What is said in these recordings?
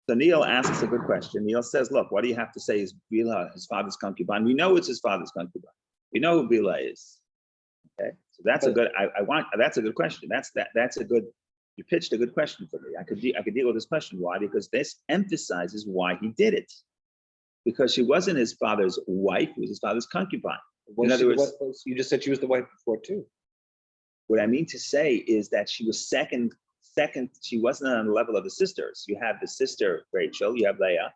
So Neil asks a good question. Neil says, look, what do you have to say is Bilhah, his father's concubine? We know it's his father's concubine. We know who Bilhah is. Okay, so that's a good. That's a good question. That's a good. You pitched a good question for me. I could deal with this question. Why? Because this emphasizes why he did it. Because she wasn't his father's wife; it was his father's concubine. In other words, you just said she was the wife before too. What I mean to say is that she was second. She wasn't on the level of the sisters. You have the sister Rachel, you have Leah,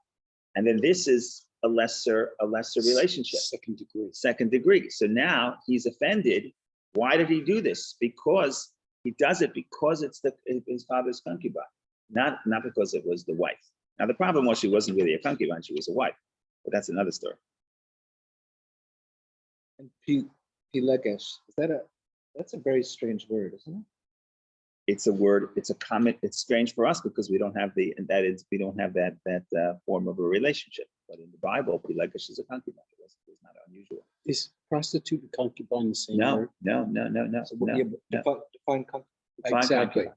and then this is a lesser relationship. Second degree. So now he's offended. Why did he do this? Because he does it because it's his father's concubine, not because it was the wife. Now the problem was she wasn't really a concubine; she was a wife, but that's another story. And Pilegesh, that's a very strange word, isn't it? It's a word. It's a comment. It's strange for us because we don't have that form of a relationship. But in the Bible, Pilegesh is a concubine. It's not unusual. Is prostitute and concubine the same word? No. So define concubine. Exactly.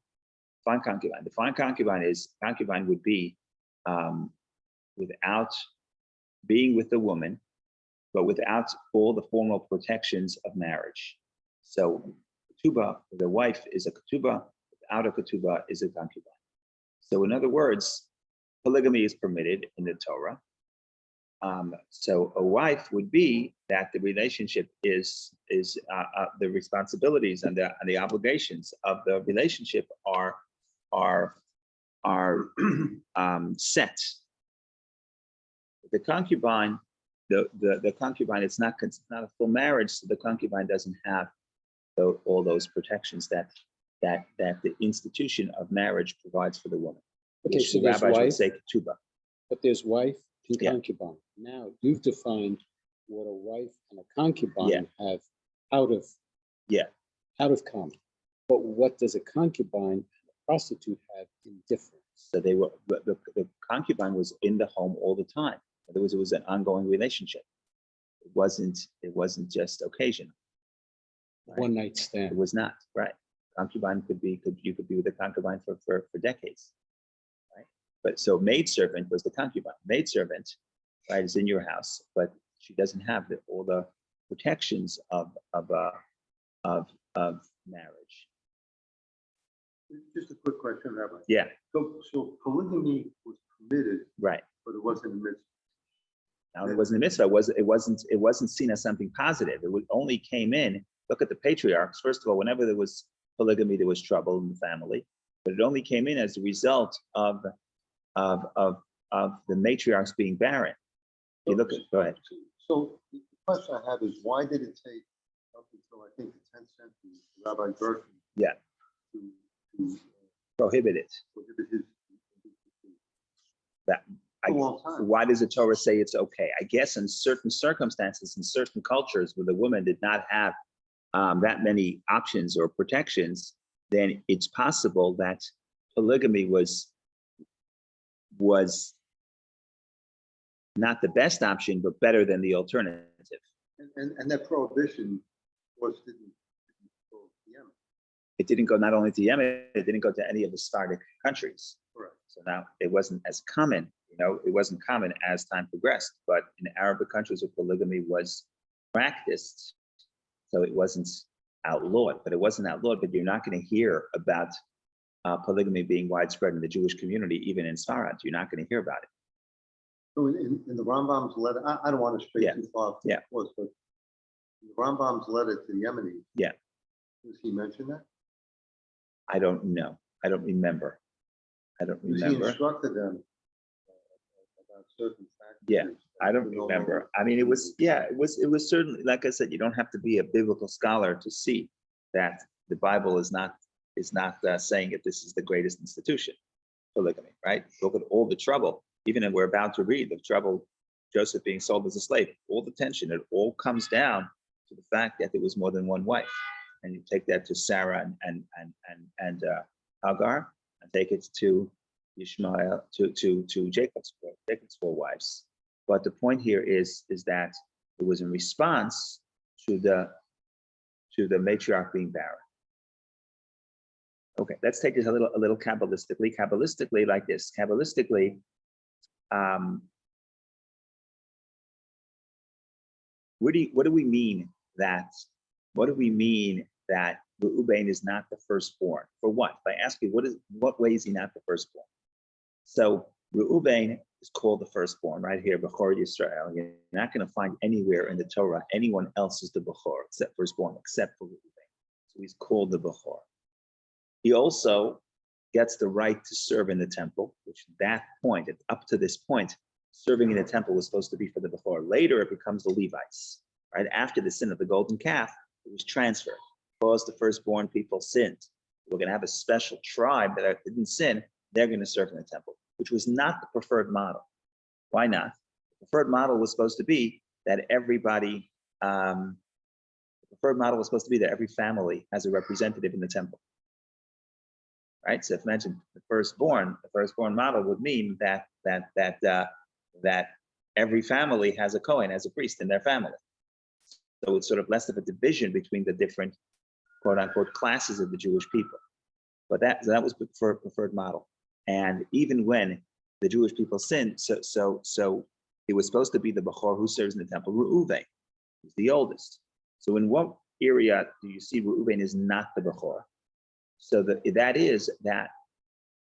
Define concubine. Define concubine would be without being with the woman, but without all the formal protections of marriage. So ketubah, the wife is a ketubah, without a ketubah is a concubine. So in other words, polygamy is permitted in the Torah. So a wife would be that the relationship is the responsibilities and the obligations of the relationship are set. The concubine, the concubine, it's not a full marriage, so the concubine doesn't have all those protections that the institution of marriage provides for the woman. Okay, so the rabbis would say ketubah. But there's wife and concubine. Now you've defined what a wife and a concubine have out of common. But what does a concubine and a prostitute have in difference? So they were the concubine was in the home all the time. In other words, it was an ongoing relationship. It wasn't just occasional. Right? One night stand. It was not, right. Concubine you could be with a concubine for decades. Right? But so maidservant was the concubine. Maidservant, right, is in your house, but she doesn't have all the protections of marriage. Just a quick question, Rabbi. Yeah. So polygamy was permitted, right, but it wasn't a mitzvah. Now it wasn't a mitzvah. It wasn't seen as something positive. It only came in. Look at the patriarchs. First of all, whenever there was polygamy, there was trouble in the family. But it only came in as a result of the matriarchs being barren. You look at. Go ahead. So the question I have is, why did it take up until I think the 10th century, Rabbi Gershon, to prohibit it? Why does the Torah say it's okay? I guess in certain circumstances, in certain cultures where the woman did not have that many options or protections, then it's possible that polygamy was not the best option, but better than the alternative. And that prohibition didn't go to Yemen. It didn't go not only to Yemen, it didn't go to any of the Sephardic countries. Correct. So now it wasn't as common. It wasn't common as time progressed, but in Arabic countries where polygamy was practiced, so it wasn't outlawed. But you're not going to hear about polygamy being widespread in the Jewish community, even in Sfarad. You're not going to hear about it. So in the Rambam's letter, I don't want to stray too far, but in the Rambam's letter to the Yemenis, does he mention that? I don't know. I don't remember. He instructed them about certain factors. Yeah, I don't remember. I mean, it was certainly, like I said, you don't have to be a biblical scholar to see that the Bible is not saying that this is the greatest institution, polygamy, right? Look at all the trouble, even if we're about to read the trouble, Joseph being sold as a slave, all the tension, it all comes down to the fact that there was more than one wife. And you take that to Sarah and Hagar, and take it to Ishmael, to Jacob's four wives. But the point here is that it was in response to the matriarch being barren. Okay, let's take this a little Kabbalistically like this. Kabbalistically, what do we mean that? What do we mean that Reuben is not the firstborn? For what? If I ask you, what way is he not the firstborn? So Reuben is called the firstborn right here, Bechor Yisrael. You're not going to find anywhere in the Torah anyone else is the Bechor except firstborn, except for Reuben. So he's called the Bechor. He also gets the right to serve in the temple, which at that point, up to this point, serving in the temple was supposed to be for the Bechor. Later, it becomes the Levites. Right after the sin of the golden calf, it was transferred. Because the firstborn people sinned, we're going to have a special tribe that didn't sin. They're going to serve in the temple, which was not the preferred model. Why not? The preferred model was supposed to be that everybody. The preferred model was supposed to be that every family has a representative in the temple. Right. So if you mention the firstborn model would mean that every family has a Kohen, has a priest in their family. So it's sort of less of a division between the different quote unquote classes of the Jewish people. But that was the preferred model. And even when the Jewish people sinned, so it was supposed to be the Bechor who serves in the temple, Reuven, who's the oldest. So in what area do you see Reuven is not the Bechor? So that is that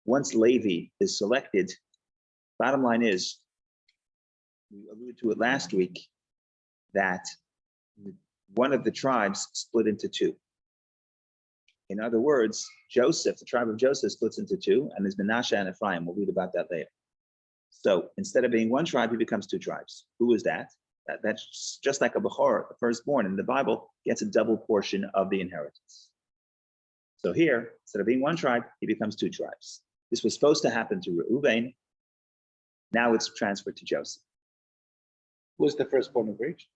once Levi is selected, bottom line is, we alluded to it last week, that one of the tribes split into two. In other words, Joseph, the tribe of Joseph splits into two, and there's Manasseh and Ephraim. We'll read about that later. So instead of being one tribe, he becomes two tribes. Who is that? That's just like a Bechor, the firstborn in the Bible, gets a double portion of the inheritance. So here, instead of being one tribe, he becomes two tribes. This was supposed to happen to Reuben. Now it's transferred to Joseph. Who was the firstborn of Rachel?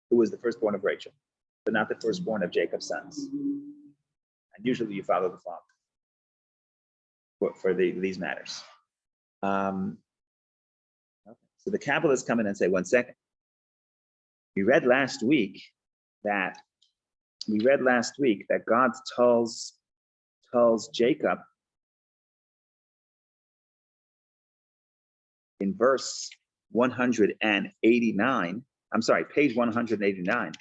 Who was the firstborn of Rachel, but not the firstborn of Jacob's sons. And usually you follow the father for these matters. Okay. So the Kabbalists come in and say, 1 second. We read last week that God tells Jacob in verse 189, I'm sorry, page 189,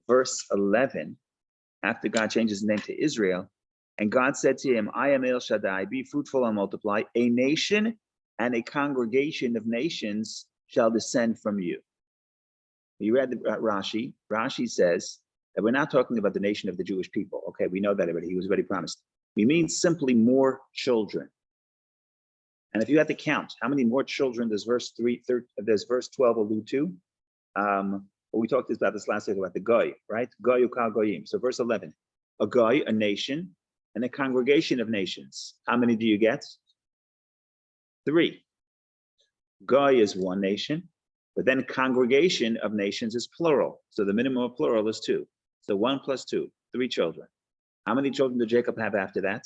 verse 11, after God changes his name to Israel, and God said to him, I am El Shaddai, be fruitful and multiply, a nation and a congregation of nations shall descend from you. You read Rashi. Rashi says that we're not talking about the nation of the Jewish people. Okay, we know that already. He was already promised. We mean simply more children. And if you had to count, how many more children does verse 12 allude to? We talked about this last week about the Goy, right? Goy ukal goyim. So verse 11, a Goy, a nation, and a congregation of nations. How many do you get? 3. Goy is one nation, but then congregation of nations is plural. So the minimum of plural is 2. So 1 plus 2, 3 children. How many children did Jacob have after that?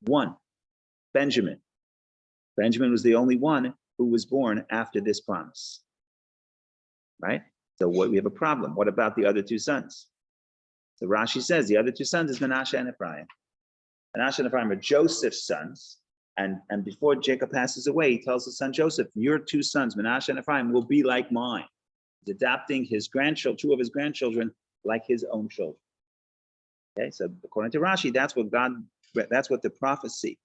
1. Benjamin. Benjamin was the only one who was born after this promise. Right? So we have a problem. What about the other 2 sons? So Rashi says the other 2 sons is Manasseh and Ephraim. Manasseh and Ephraim are Joseph's sons. And before Jacob passes away, he tells his son Joseph, your 2 sons, Manasseh and Ephraim, will be like mine. He's adopting his grandchildren, 2 of his grandchildren, like his own children. Okay, so according to Rashi, that's what the prophecy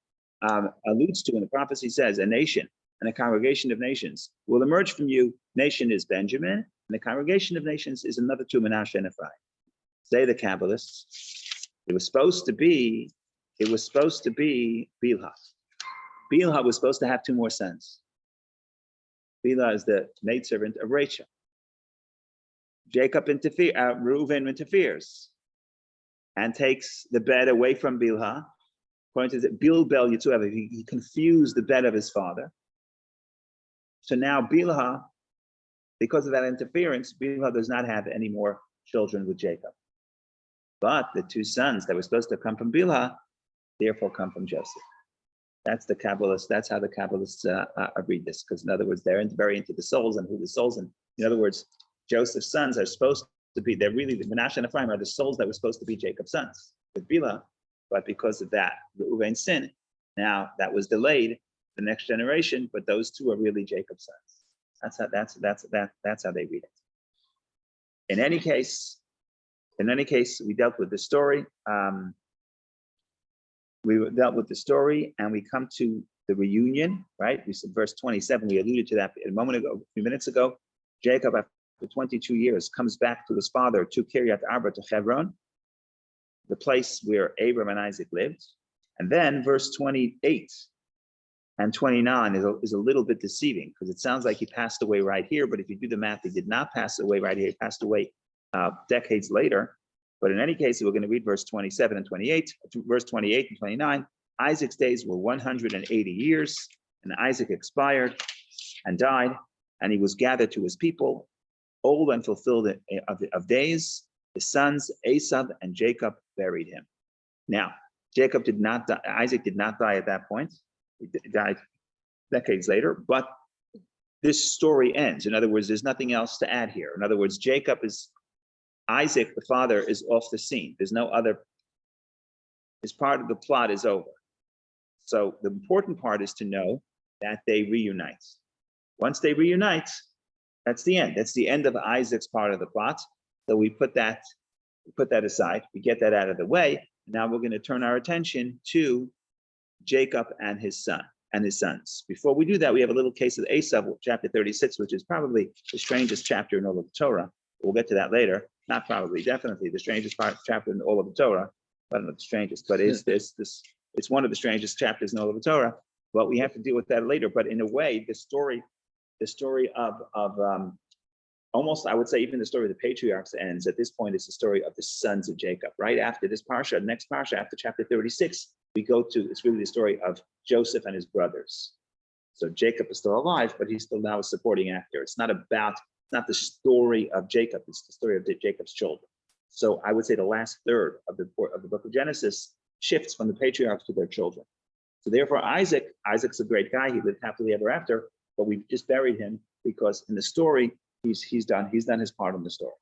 alludes to. And the prophecy says, a nation and a congregation of nations will emerge from you. Nation is Benjamin, and the congregation of nations is another 2, Manasseh and Ephraim. Say the Kabbalists, it was supposed to be Bilhah. Bilhah was supposed to have 2 more sons. Bilhah is the maidservant of Rachel. Reuven interferes and takes the bed away from Bilhah. According to Bilbel Yitzuev, he confused the bed of his father. So now Bilhah, because of that interference, Bilhah does not have any more children with Jacob. But the 2 sons that were supposed to come from Bilhah, therefore come from Joseph. That's the Kabbalists. That's how the Kabbalists read this. Because in other words, they're very into the souls and who the souls. And in other words, Joseph's sons are supposed to be. They're really the Manasseh and Ephraim are the souls that were supposed to be Jacob's sons with Bilhah, but because of that Reuven's sin, now that was delayed. the next generation, but those two are really Jacob's sons. That's how they read it. In any case, we dealt with the story. And we come to the reunion, right? We said verse 27. We alluded to that a few minutes ago. Jacob, after 22 years, comes back to his father, to Kiryat Arba, to Hebron, the place where Abram and Isaac lived. And then verse 28 and 29 is a little bit deceiving, because it sounds like he passed away right here, but if you do the math, he did not pass away right here. He passed away decades later. But in any case, we're going to read verse 27 and 28, verse 28 and 29. Isaac's days were 180 years, and Isaac expired and died, and he was gathered to his people, old and fulfilled of days. His sons Esau and Jacob buried him. Now, Jacob did not die, Isaac did not die at that point. He died decades later, but this story ends. In other words, there's nothing else to add here. In other words, Isaac, the father, is off the scene. There's no other, his part of the plot is over. So the important part is to know that they reunite. Once they reunite, that's the end. That's the end of Isaac's part of the plot. So we put that aside. We get that out of the way. Now we're going to turn our attention to Jacob and his sons. Before we do that, we have a little case of Esau, chapter 36, which is probably the strangest chapter in all of the Torah. We'll get to that later. Not probably, definitely the strangest chapter in all of the Torah. I don't know the strangest, but it's one of the strangest chapters in all of the Torah. But we have to deal with that later. But in a way, the story of almost, I would say, even the story of the patriarchs ends at this point. It's the story of the sons of Jacob. Right after this parsha, next parsha, after chapter 36, it's really the story of Joseph and his brothers. So Jacob is still alive, but he's still now a supporting actor. It's not the story of Jacob, it's the story of Jacob's children. So I would say the last third of the book of Genesis shifts from the patriarchs to their children. So therefore, Isaac's a great guy. He lived happily ever after, but we just buried him because in the story, he's done his part in the story.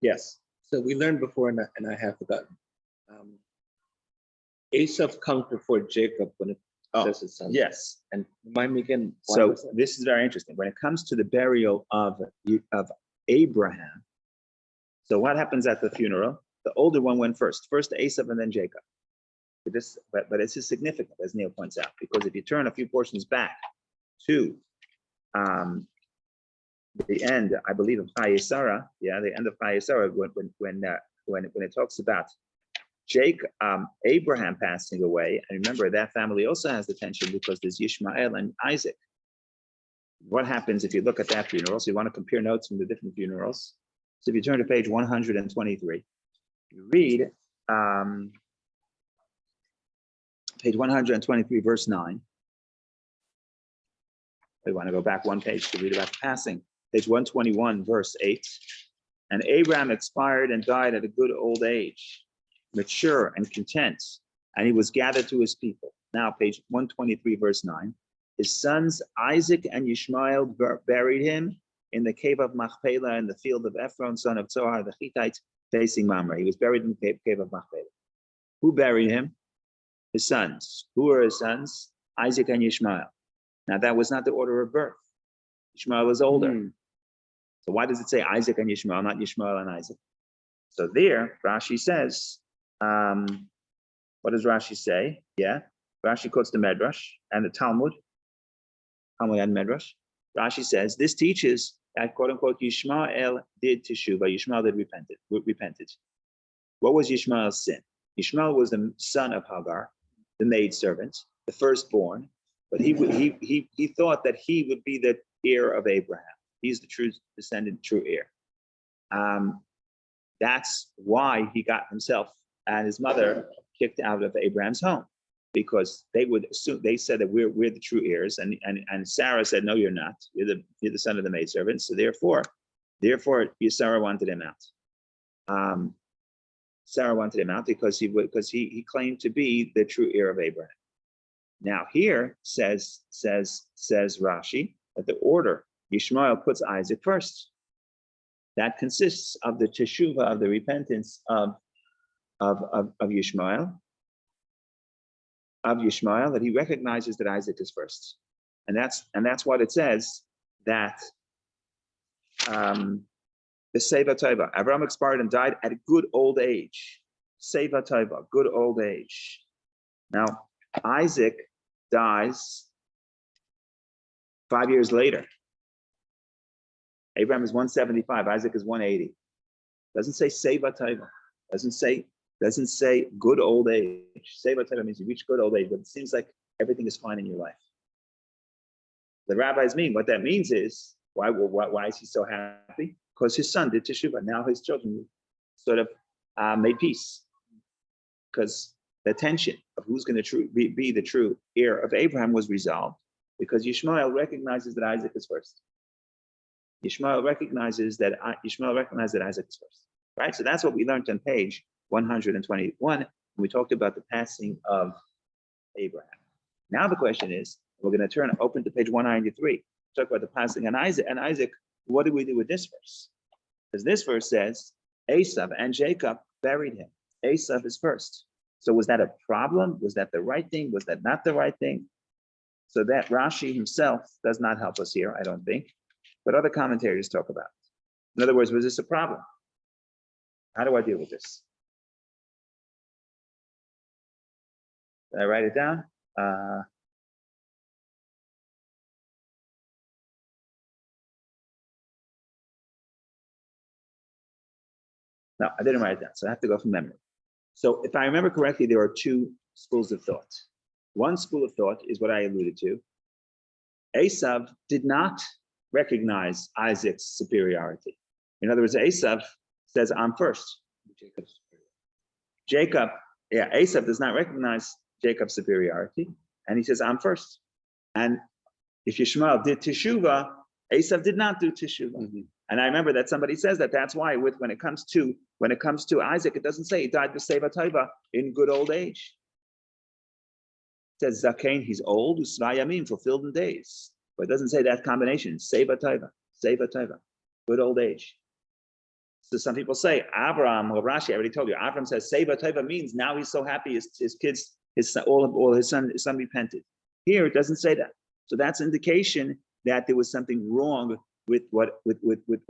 Yes. So we learned before, and I have forgotten. Esau comes before Jacob when it says his son. Yes. And remind me again. So this is very interesting. When it comes to the burial of Abraham, so what happens at the funeral? The older one went first Esau and then Jacob. But this is significant, as Neil points out, because if you turn a few portions back to the end, I believe, of Chayei Sarah, the end of Chayei Sarah, when it talks about Abraham passing away, and remember that family also has the tension because there's Ishmael and Isaac. What happens if you look at that funeral? So you want to compare notes from the different funerals. So if you turn to page 123, you read page 123, verse 9. We want to go back one page to read about the passing. Page 121, verse 8. And Abraham expired and died at a good old age, mature and content, and he was gathered to his people. Now, page 123, verse 9. His sons Isaac and Ishmael buried him in the cave of Machpelah in the field of Ephron, son of Zohar the Hittite, facing Mamre. He was buried in the cave of Machpelah. Who buried him? His sons. Who were his sons? Isaac and Ishmael. Now, that was not the order of birth. Ishmael was older. So why does it say Isaac and Ishmael, not Ishmael and Isaac? So there, Rashi says, what does Rashi say? Yeah, Rashi quotes the Medrash and the Talmud and Medrash. Rashi says, this teaches that, quote unquote, Yishmael did teshuvah, Yishmael did repented. What was Yishmael's sin? Yishmael was the son of Hagar, the maidservant, the firstborn, but he thought that he would be the heir of Abraham. He's the true descendant, true heir. That's why he got himself and his mother kicked out of Abraham's home, because they said that we're the true heirs, and Sarah said, no, you're not. You're the son of the maidservant. So therefore, Sarah wanted him out. Sarah wanted him out because he claimed to be the true heir of Abraham. Now here says Rashi that the order, Yishmael puts Isaac first. That consists of the teshuvah, of the repentance of Yishmael, of Yishmael that he recognizes that Isaac is first. And that's what it says that the Seva Tova. Abraham expired and died at a good old age. Seva Tova, good old age. Now, Isaac dies 5 years later. Abraham is 175, Isaac is 180. Doesn't say Seva Tova. Doesn't say good old age. Seva Tova means you reach good old age, but it seems like everything is fine in your life. The rabbis mean what that means is why is he so happy? Because his son did teshuvah. Now his children sort of made peace. Because the tension of who's going to be the true heir of Abraham was resolved because Yishmael recognizes that Isaac is first. Yishmael recognizes that Isaac is first. Right? So that's what we learned on page 121 when we talked about the passing of Abraham. Now the question is, we're going to open to page 193. Talk about the passing of Isaac. And Isaac, what do we do with this verse? Because this verse says, Esau and Jacob buried him. Esau is first. So was that a problem? Was that the right thing? Was that not the right thing? So that Rashi himself does not help us here, I don't think. But other commentators talk about it. In other words, was this a problem? How do I deal with this? Did I write it down? No, I didn't write it down, so I have to go from memory. So if I remember correctly, there are two schools of thought. One school of thought is what I alluded to. Esau did not recognize Isaac's superiority. In other words, Esau says, I'm first. Esau does not recognize Jacob's superiority, and he says, I'm first. And if Yishmael did teshuvah, Esau did not do teshuvah. Mm-hmm. And I remember that somebody says that that's why when it comes to Isaac, it doesn't say he died b'seva tova in good old age. It says Zakein, he's old, usvayamim, fulfilled in days. But it doesn't say that combination, seva tova, good old age. So some people say Abraham, or Rashi, I already told you, Abraham says seva tova means now he's so happy his kids, his son repented. Here it doesn't say that. So that's indication that there was something wrong with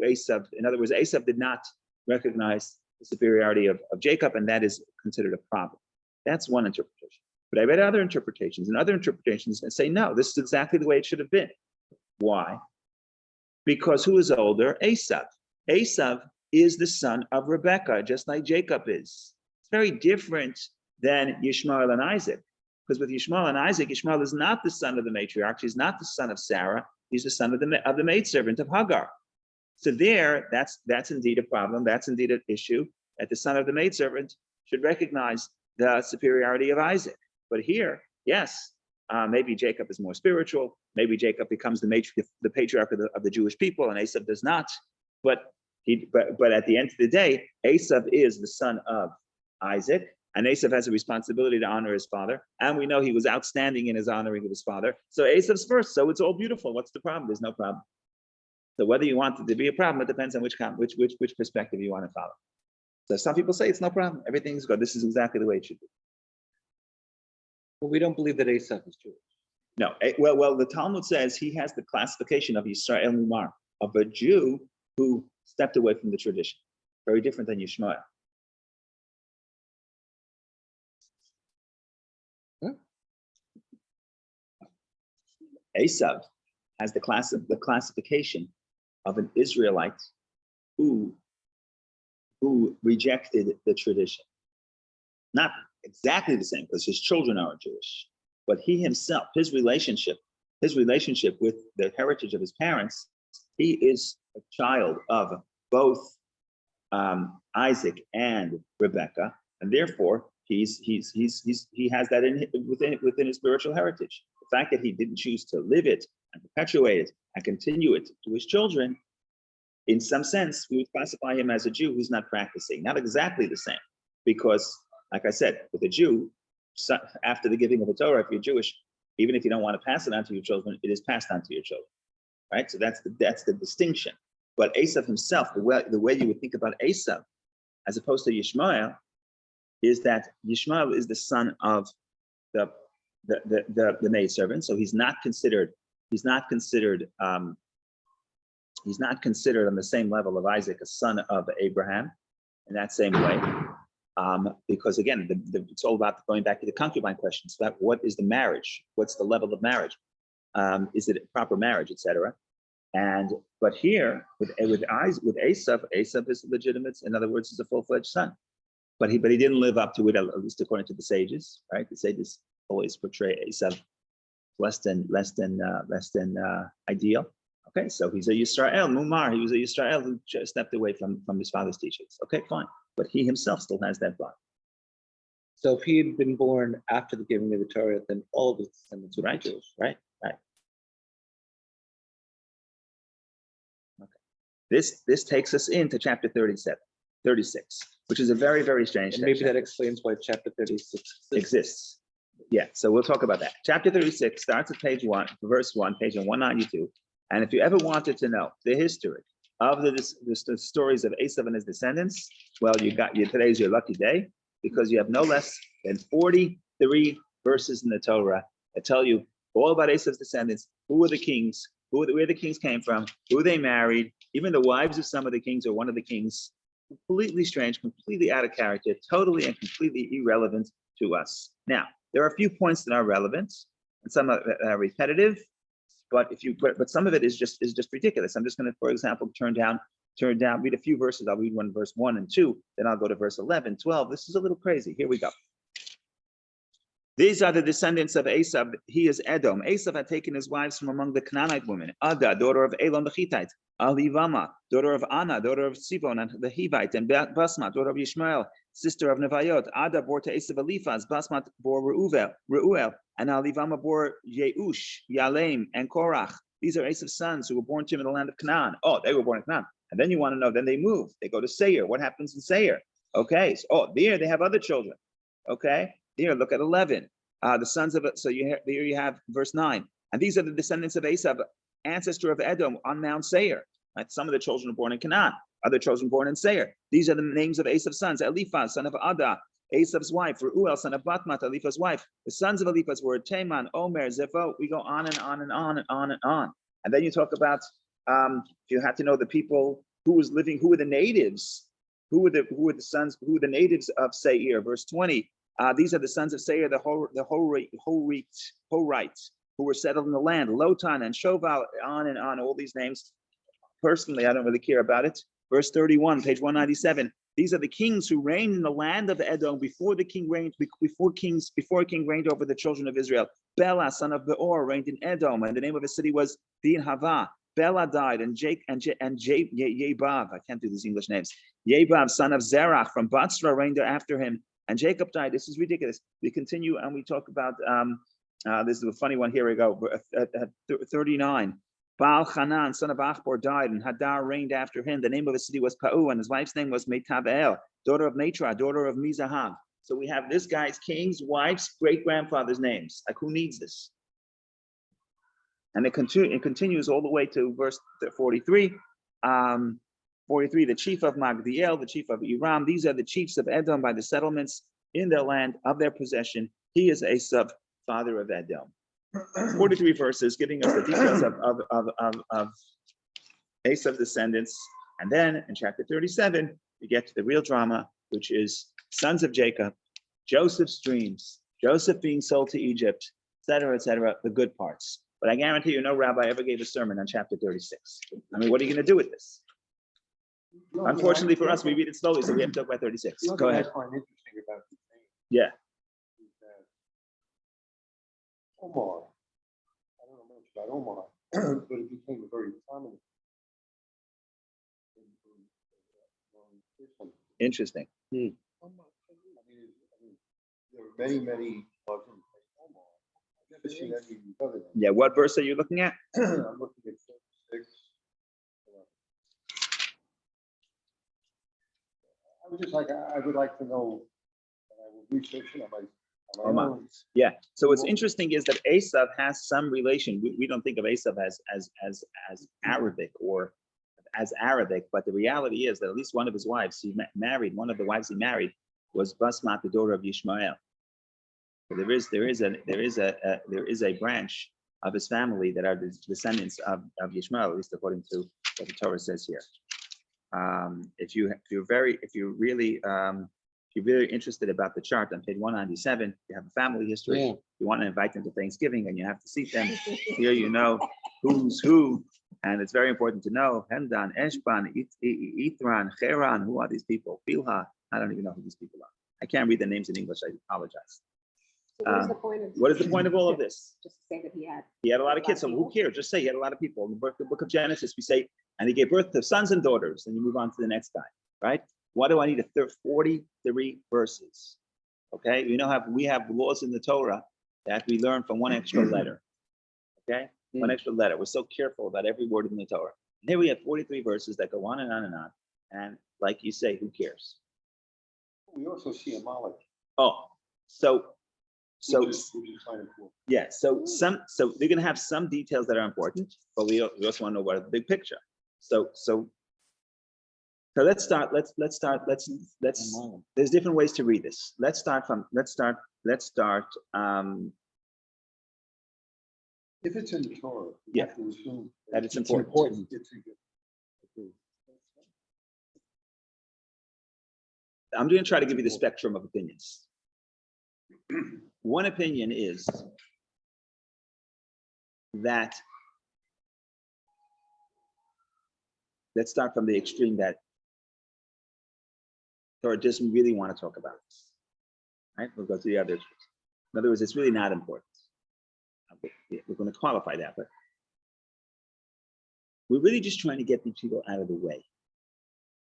Esau. In other words, Esau did not recognize the superiority of Jacob, and that is considered a problem. That's one interpretation. But I read other interpretations, and other interpretations and say, no, this is exactly the way it should have been. Why? Because who is older? Esau. Esau is the son of Rebekah, just like Jacob is. It's very different than Yishmael and Isaac. Because with Yishmael and Isaac, Yishmael is not the son of the matriarch. He's not the son of Sarah. He's the son of the maidservant of Hagar. So there, that's indeed a problem. That's indeed an issue that the son of the maidservant should recognize the superiority of Isaac. But here, yes, maybe Jacob is more spiritual. Maybe Jacob becomes the patriarch of the Jewish people, and Esau does not. But at the end of the day, Esau is the son of Isaac. And Esau has a responsibility to honor his father. And we know he was outstanding in his honoring of his father. So Esau's first. So it's all beautiful. What's the problem? There's no problem. So whether you want it to be a problem, it depends on which perspective you want to follow. So some people say it's no problem. Everything's good. This is exactly the way it should be. But we don't believe that Esau is Jewish. No. Well, the Talmud says he has the classification of Yisrael Mumar, of a Jew who stepped away from the tradition. Very different than Yishmael. Esau has the classification of an Israelite who rejected the tradition. Not exactly the same, because his children are Jewish, but he himself, his relationship with the heritage of his parents, he is a child of both Isaac and Rebekah, and therefore he has that within his spiritual heritage. The fact that he didn't choose to live it and perpetuate it and continue it to his children, in some sense, we would classify him as a Jew who's not practicing. Not exactly the same, because, like I said, with a Jew, after the giving of the Torah, if you're Jewish, even if you don't want to pass it on to your children, it is passed on to your children, right? So that's the distinction. But Esau himself, the way you would think about Esau, as opposed to Yishmael, is that Yishmael is the son of the the maidservant. So he's not considered on the same level of Isaac, a son of Abraham, in that same way. Because again, it's all about going back to the concubine questions about what is the marriage, what's the level of marriage, is it a proper marriage, etc. But here with Esau is legitimate. In other words, is a full-fledged son. But he didn't live up to it, at least according to the sages, right? The sages always portray Esau less than ideal. Okay, so he's a Yisrael, Mumar. He was a Yisrael who stepped away from his father's teachings. Okay, fine. But he himself still has that bond. So if he had been born after the giving of the Torah, then all of his descendants would be Jewish, right? Right. Okay. This takes us into chapter 36, which is a very, very strange And maybe section. that explains why chapter 36 exists. Yeah, so we'll talk about that. Chapter 36 starts at page 1, verse 1, page 192. And if you ever wanted to know the history of the stories of Esau and his descendants, well, today's your lucky day, because you have no less than 43 verses in the Torah that tell you all about Esau's descendants, who were the kings, where the kings came from, who they married, even the wives of some of the kings or one of the kings. Completely strange, completely out of character, totally and completely irrelevant to us. Now, there are a few points that are relevant, and some are repetitive, but some of it is just ridiculous. I'm just going to, for example, turn down, read a few verses. I'll read verse 1 and 2, then I'll go to verse 11, 12. This is a little crazy. Here we go. These are the descendants of Esau. He is Edom. Esau had taken his wives from among the Canaanite women. Ada, daughter of Elon the Hittite. Alivama, daughter of Anna, daughter of Sivon and the Hivite. And Basmat, daughter of Yishmael, sister of Nevayot. Ada bore to Esau Eliphaz. Basmat bore Reuel. And Alivama bore Yeush, Yalem, and Korach. These are Esau's sons who were born to him in the land of Canaan. Oh, they were born in Canaan. And then you want to know, then they move. They go to Seir. What happens in Seir? Okay, so, there they have other children. Okay. Here, look at 11. The sons of it. So here you have verse 9. And these are the descendants of Esau, ancestor of Edom on Mount Seir. Right? Some of the children are born in Canaan, other children born in Seir. These are the names of Esau's sons: Eliphaz, son of Ada, Esau's wife; Reuel, son of Batmat, Eliphaz's wife. The sons of Eliphaz were Teman, Omer, Zepho. We go on and on and on and on and on. And then you talk about if you had to know the people who was living, who were the natives, who were the natives of Seir. Verse 20. These are the sons of Seir, the Horites, who were settled in the land. Lotan and Shoval, on and on. All these names. Personally, I don't really care about it. Verse 31, page 197. These are the kings who reigned in the land of Edom before a king reigned over the children of Israel. Bela, son of Beor, reigned in Edom, and the name of his city was Dinhava. Bela died, and Yebab, I can't do these English names. Yebab, son of Zerach, from Batsra, reigned after him. And Jacob died. This is ridiculous. We continue and we talk about, this is a funny one. Here we go. 39. Baal Hanan, son of Achbor, died, and Hadar reigned after him. The name of his city was Pa'u, and his wife's name was Meitavel, daughter of Matra, daughter of Mizahab. So we have this guy's king's wife's great-grandfather's names. Like, who needs this? And it continues all the way to verse 43. 43, the chief of Magdiel, the chief of Iram. These are the chiefs of Edom by the settlements in their land of their possession. He is Esau, father of Edom. 43 verses giving us the details of Esau's descendants. And then in chapter 37, we get to the real drama, which is sons of Jacob, Joseph's dreams, Joseph being sold to Egypt, etc., the good parts. But I guarantee you no rabbi ever gave a sermon on chapter 36. I mean, what are you going to do with this? Unfortunately for us, we read it slowly, so we have to talk about 36. Go ahead. I find interesting about the name Yeah. is that Omar, I don't know much about Omar, but it became a very prominent person. Interesting. I mean, there are many Muslims like Omar. I've never seen any of these other names. Yeah, what verse are you looking at? I'm looking at 36. I was just like, I would like to know, and I will research it on my own. Yeah. So what's interesting is that Esau has some relation. We don't think of Esau as Arabic or as Arabic, but the reality is that at least one of his wives, one of the wives he married was Basmat, the daughter of Yishmael. So there is a branch of his family that are the descendants of Yishmael, at least according to what the Torah says here. If you're really interested about the chart on page 197, you have a family history. Yeah. You want to invite them to Thanksgiving, and you have to see them. Here you know who's who, and it's very important to know Hemdan, Eshban, Ithran, Cheran. Who are these people? Bilha. I don't even know who these people are. I can't read the names in English. I apologize. So what is the point of? What is the point of all of this? Just to say that He had a lot of kids. So who cares? Just say he had a lot of people. In the book of Genesis, we say, and he gave birth to sons and daughters. And you move on to the next guy, right? Why do I need 43 verses? Okay, we have laws in the Torah that we learn from one extra letter. Okay, one extra letter. We're so careful about every word in the Torah. And here we have 43 verses that go on and on and on. And like you say, who cares? We also see a Amalek. Oh, so Which is kind of cool. yeah, so they're gonna have some details that are important, but we also want to know what the big picture. So let's start. Let's. There's different ways to read this. Let's start. If it's in the Torah, we Yeah. have to assume That it's important. I'm going to try to give you the spectrum of opinions. One opinion is that, let's start from the extreme that Torah doesn't really want to talk about this. Right? We'll go to the other extremes. In other words, it's really not important. We're going to qualify that, but we're really just trying to get these people out of the way.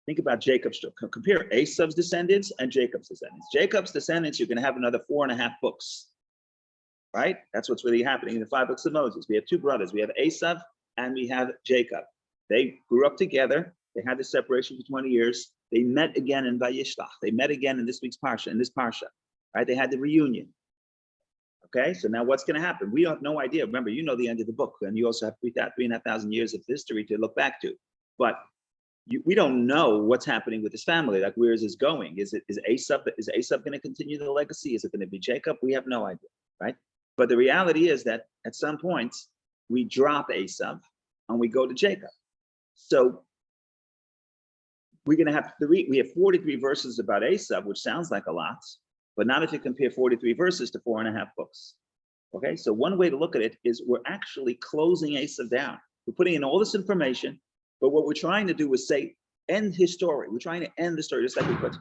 Think about Jacob's, compare Esau's descendants and Jacob's descendants. Jacob's descendants, you're going to have another 4.5 books, right? That's what's really happening in the 5 books of Moses. We have 2 brothers. We have Esau and we have Jacob. They grew up together. They had the separation for 20 years. They met again in Vayishlach. They met again in this week's Parsha, in this Parsha, right? They had the reunion. Okay, so now what's going to happen? We have no idea. Remember, you know the end of the book, and you also have 3,500 years of history to look back to. But we don't know what's happening with his family. Like, where is this going? Is Esau going to continue the legacy? Is it going to be Jacob? We have no idea, right? But the reality is that at some point we drop Esau and we go to Jacob. So we're going to have we have 43 verses about Esau, which sounds like a lot, but not if you compare 43 verses to 4.5 books. Okay, so one way to look at it is we're actually closing Esau down. We're putting in all this information, but what we're trying to do is say, end his story. We're trying to end the story, just like we put,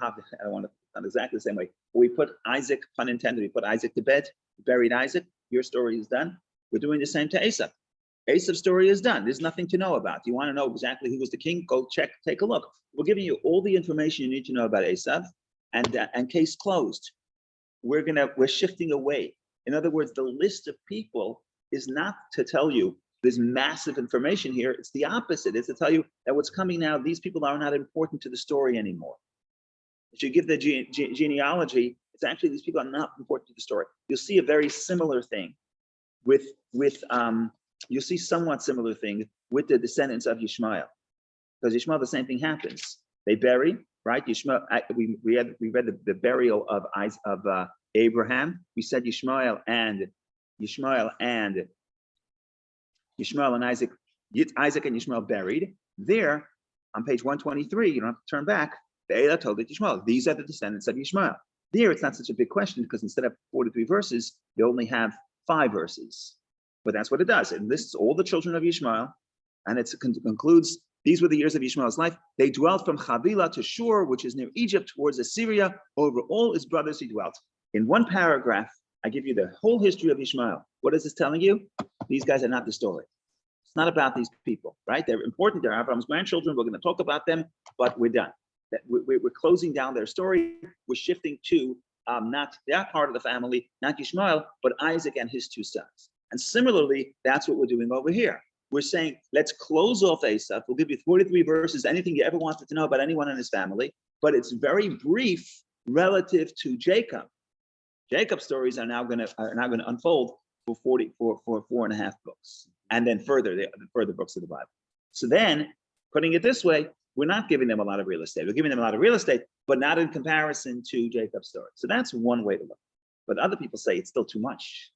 I don't want to, not exactly the same way. We put Isaac, pun intended, we put Isaac to bed, buried Isaac, your story is done. We're doing the same to Esau. Esau's story is done. There's nothing to know about. You want to know exactly who was the king? Go check, take a look. We're giving you all the information you need to know about Esau, and case closed. We're shifting away. In other words, the list of people is not to tell you there's massive information here. It's the opposite. It's to tell you that what's coming now, these people are not important to the story anymore. If you give the genealogy, it's actually these people are not important to the story. You'll see a very similar thing you'll see somewhat similar thing with the descendants of Yishmael. Because Yishmael, the same thing happens. They bury, right? Yishmael, we read the burial of Abraham. We said Yishmael and Isaac and Yishmael buried. There, on page 123, you don't have to turn back. Be'elah told it Yishmael. These are the descendants of Yishmael. There, it's not such a big question because instead of 43 verses, they only have 5 verses. But that's what it does. It lists all the children of Yishmael, and it concludes, these were the years of Yishmael's life. They dwelt from Havilah to Shur, which is near Egypt, towards Assyria. Over all his brothers he dwelt. In one paragraph, I give you the whole history of Yishmael. What is this telling you? These guys are not the story. It's not about these people, right? They're important. They're Abraham's grandchildren. We're going to talk about them, but we're done. We're closing down their story. We're shifting to not that part of the family, not Yishmael, but Isaac and his 2 sons. And similarly, that's what we're doing over here. We're saying, let's close off Esau. We'll give you 43 verses, anything you ever wanted to know about anyone in his family, but it's very brief relative to Jacob. Jacob's stories are now going to unfold for 4.5 books, and then the further books of the Bible. So then, putting it this way, we're not giving them a lot of real estate. We're giving them a lot of real estate, but not in comparison to Jacob's story. So that's one way to look. but other people say it's still too much.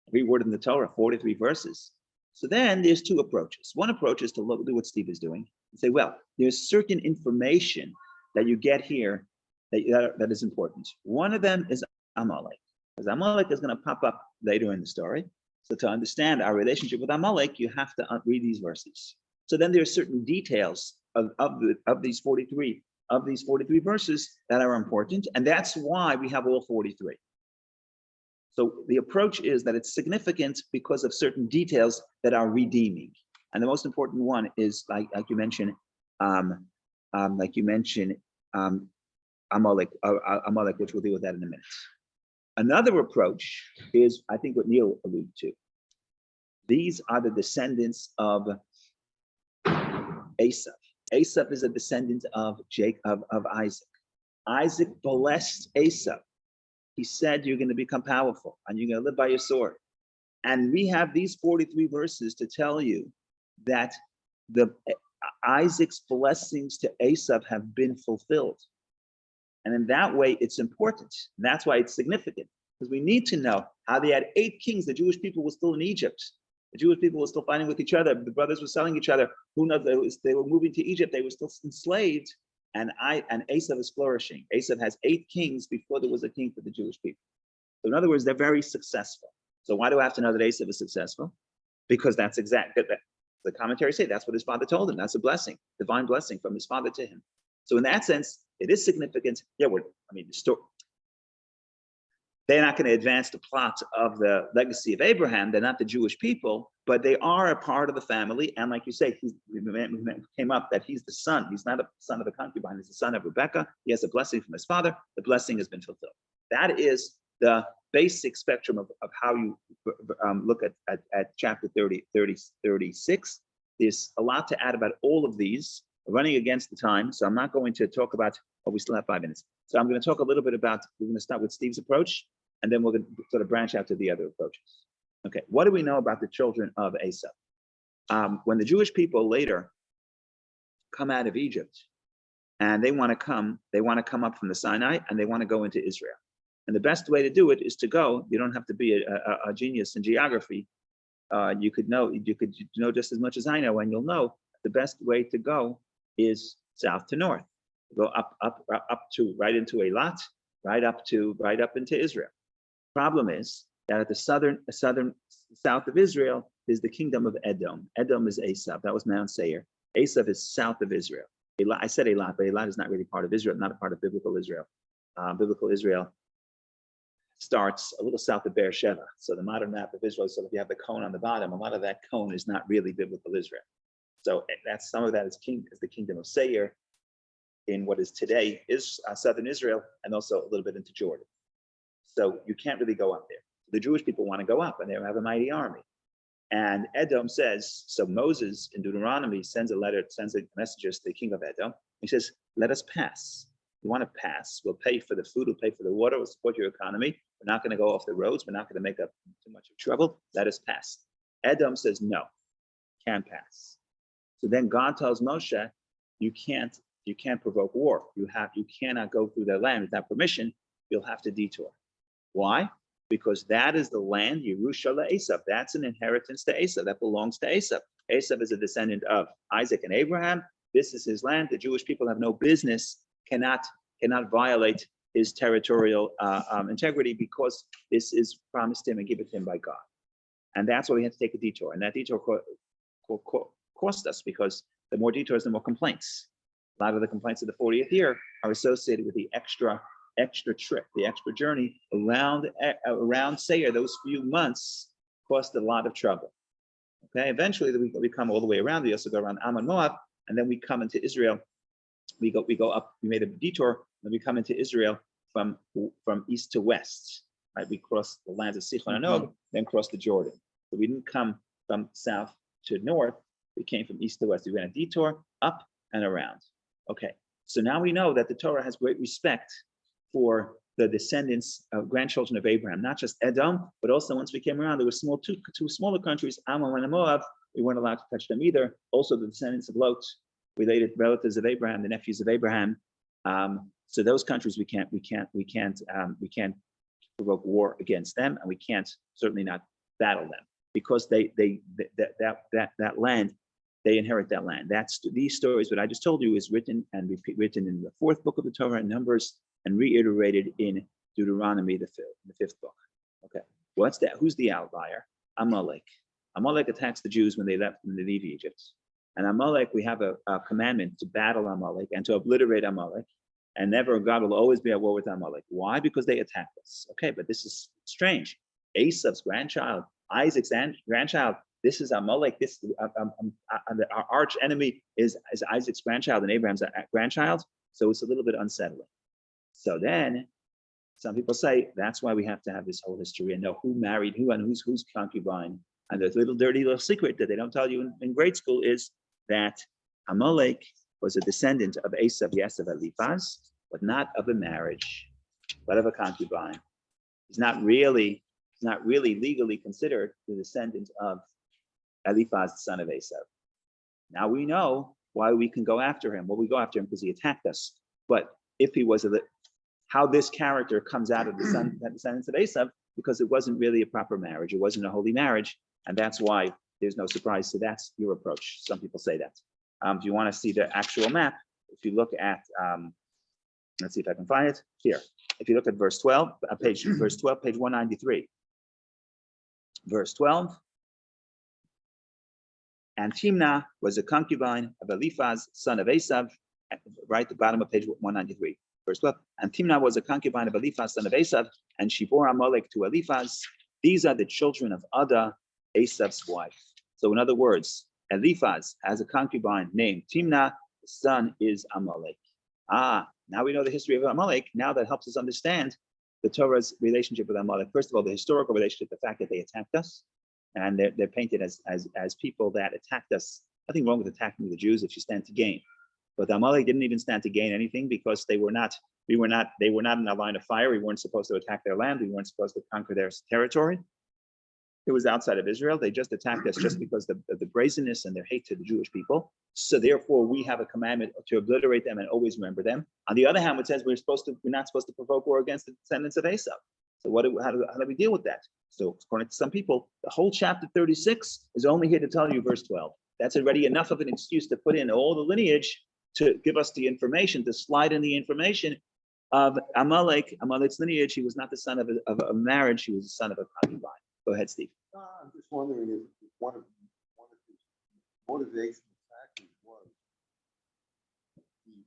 Every word in the Torah, 43 verses. So then there's two approaches. One approach is to look, do what Steve is doing and say, well, there's certain information that you get here that is important. One of them is Amalek, because Amalek is going to pop up later in the story. So to understand our relationship with Amalek, you have to read these verses. So then there are certain details of these 43 verses that are important, and that's why we have all 43. So the approach is that it's significant because of certain details that are redeeming, and the most important one is like you mentioned, Amalek, which we'll deal with that in a minute. Another approach is, I think, what Neil alluded to. These are the descendants of Esau. Esau is a descendant of Isaac. Isaac blessed Esau. He said, you're going to become powerful and you're going to live by your sword. And we have these 43 verses to tell you that Isaac's blessings to Esau have been fulfilled. And in that way, it's important. And that's why it's significant, because we need to know how they had 8 kings. The Jewish people were still in Egypt. The Jewish people were still fighting with each other. The brothers were selling each other. Who knows? They were moving to Egypt. They were still enslaved. And Esau is flourishing. Esau has 8 kings before there was a king for the Jewish people. So in other words, they're very successful. So why do I have to know that Esau is successful? Because that's exactly, the commentaries say that's what his father told him. That's a blessing, divine blessing from his father to him. So in that sense, it is significant. Yeah, the story. They're not going to advance the plot of the legacy of Abraham. They're not the Jewish people, but they are a part of the family. And like you say, came up that he's the son. He's not a son of a concubine. He's the son of Rebecca. He has a blessing from his father. The blessing has been fulfilled. That is the basic spectrum of how you look at chapter 36. There's a lot to add about all of these. We're running against the time, so I'm not going to talk about, we still have 5 minutes. So I'm going to talk a little bit about, we're going to start with Steve's approach, and then we're going to sort of branch out to the other approaches. Okay, what do we know about the children of Esau? When the Jewish people later come out of Egypt, and they want to come up from the Sinai, and they want to go into Israel. And the best way to do it is to go, you don't have to be a genius in geography. You could know just as much as I know, and you'll know the best way to go is south to north. Go up to right into Eilat, right up into Israel. Problem is that at the southern south of Israel is the kingdom of Edom. Edom is Esau. That was Mount Seir. Esau is south of Israel. I said Eilat, but Eilat is not really part of Israel, not a part of biblical Israel. Biblical Israel starts a little south of Beersheba. So the modern map of Israel, so if you have the cone on the bottom, a lot of that cone is not really biblical Israel. So that's some of that is the kingdom of Seir in what is today is southern Israel, and also a little bit into Jordan. So you can't really go up there. The Jewish people want to go up, and they have a mighty army. And Edom says, so Moses in Deuteronomy sends a message to the king of Edom. He says, let us pass. You want to pass, we'll pay for the food, we'll pay for the water, we'll support your economy. We're not going to go off the roads. We're not going to make up too much of trouble. Let us pass. Edom says, no, can't pass. So then God tells Moshe, you can't provoke war. You cannot go through their land without permission. You'll have to detour. Why? Because that is the land, Yerusha Esau. That's an inheritance to Esau. That belongs to Esau. Esau is a descendant of Isaac and Abraham. This is his land. The Jewish people have no business, cannot violate his territorial integrity, because this is promised him and given to him by God. And that's why we had to take a detour. And that detour cost us, because the more detours, the more complaints. A lot of the complaints of the 40th year are associated with the extra trip, the extra journey around Seir. Those few months cost a lot of trouble. Okay, eventually we come all the way around. We also go around Ammon, Moab, and then we come into Israel. We go up. We made a detour, and we come into Israel from east to west. Right, we cross the lands of Sichon and Og, then cross the Jordan. So we didn't come from south to north. We came from east to west. We went a detour up and around. Okay, so now we know that the Torah has great respect for the descendants of grandchildren of Abraham, not just Edom, but also once we came around, there were two smaller countries, Ammon and Moab. We weren't allowed to touch them either. Also the descendants of Lot, related relatives of Abraham, the nephews of Abraham. So those countries we can't provoke war against them, and we can't certainly not battle them because that land, they inherit that land. That's these stories. What I just told you is written written in the 4th book of the Torah in Numbers and reiterated in Deuteronomy, the 5th book. Okay, what's that? Who's the outlier? Amalek. Amalek attacks the Jews when they leave Egypt. And Amalek, we have a commandment to battle Amalek and to obliterate Amalek. And never, God will always be at war with Amalek. Why? Because they attacked us. Okay, but this is strange. Esau's grandchild, Isaac's grandchild, this is Amalek. This our arch enemy is Isaac's grandchild and Abraham's grandchild. So it's a little bit unsettling. So then some people say that's why we have to have this whole history and know who married who and who's concubine. And the dirty little secret that they don't tell you in grade school is that Amalek was a descendant of Esau, yes, of Eliphaz, but not of a marriage, but of a concubine. He's not really legally considered the descendant of Eliphaz, the son of Esau. Now we know why we can go after him. Well, we go after him because he attacked us. But if he was how this character comes out of the descendants of Esau, because it wasn't really a proper marriage. It wasn't a holy marriage. And that's why there's no surprise. So that's your approach. Some people say that. If you want to see the actual map, if you look at, let's see if I can find it here. If you look at verse 12, page 193. Verse 12. And Timnah was a concubine of Eliphaz, son of Esau, right at the bottom of page 193. Verse 12. And Timnah was a concubine of Eliphaz, son of Esau, and she bore Amalek to Eliphaz. These are the children of Ada, Esau's wife. So in other words, Eliphaz has a concubine named Timnah. The son is Amalek. Now we know the history of Amalek. Now that helps us understand the Torah's relationship with Amalek. First of all, the historical relationship, the fact that they attacked us, and they're painted as people that attacked us. Nothing wrong with attacking the Jews if you stand to gain. But Amalek didn't even stand to gain anything because they were not in a line of fire. We weren't supposed to attack their land. We weren't supposed to conquer their territory. It was outside of Israel. They just attacked us just because of the brazenness and their hate to the Jewish people. So therefore, we have a commandment to obliterate them and always remember them. On the other hand, it says we're not supposed to provoke war against the descendants of Esau. So how do we deal with that? So according to some people, the whole chapter 36 is only here to tell you verse 12. That's already enough of an excuse to put in all the lineage to give us the information, to slide in the information of Amalek. Amalek's lineage, he was not the son of a marriage, he was the son of a concubine. Go ahead, Steve. I'm just wondering if one of his motivational factors was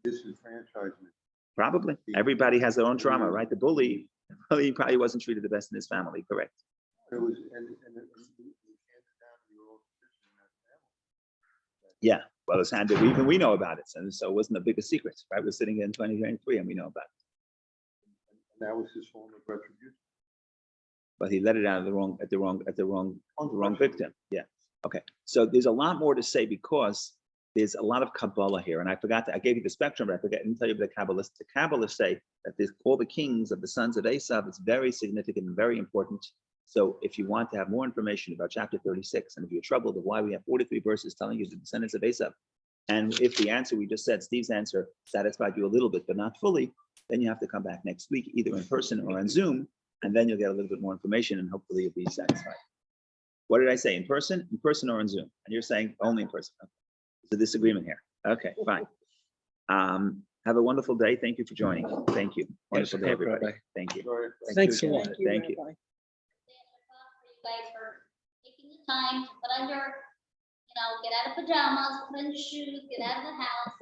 the disenfranchisement. Probably. Everybody has their own trauma, right? The bully probably wasn't treated the best in his family, correct? It was, and it handed down to your old position in that family. Yeah, well, it's handed. Even we know about it, and so it wasn't the biggest secret, right? We're sitting in 2023, and we know about it. And that was his form of retribution. But he let it out of the wrong victim. Yeah. Okay. So there's a lot more to say because there's a lot of Kabbalah here, and I gave you the spectrum, but I didn't tell you the Kabbalists. The Kabbalists say that all the kings of the sons of Esau is very significant and very important. So if you want to have more information about chapter 36, and if you're troubled of why we have 43 verses telling you the descendants of Esau, and if the answer we just said, Steve's answer, satisfied you a little bit, but not fully, then you have to come back next week, either in person or on Zoom, and then you'll get a little bit more information, and hopefully you'll be satisfied. What did I say? In person or on Zoom? And you're saying only in person. Okay. There's a disagreement here. Okay, fine. Have a wonderful day. Thank you for joining. Thank you. Wonderful day, everybody. Thank you. Thanks a lot. Thank you. For you guys for taking the time to put on your, get out of pajamas, put on your shoes, get out of the house.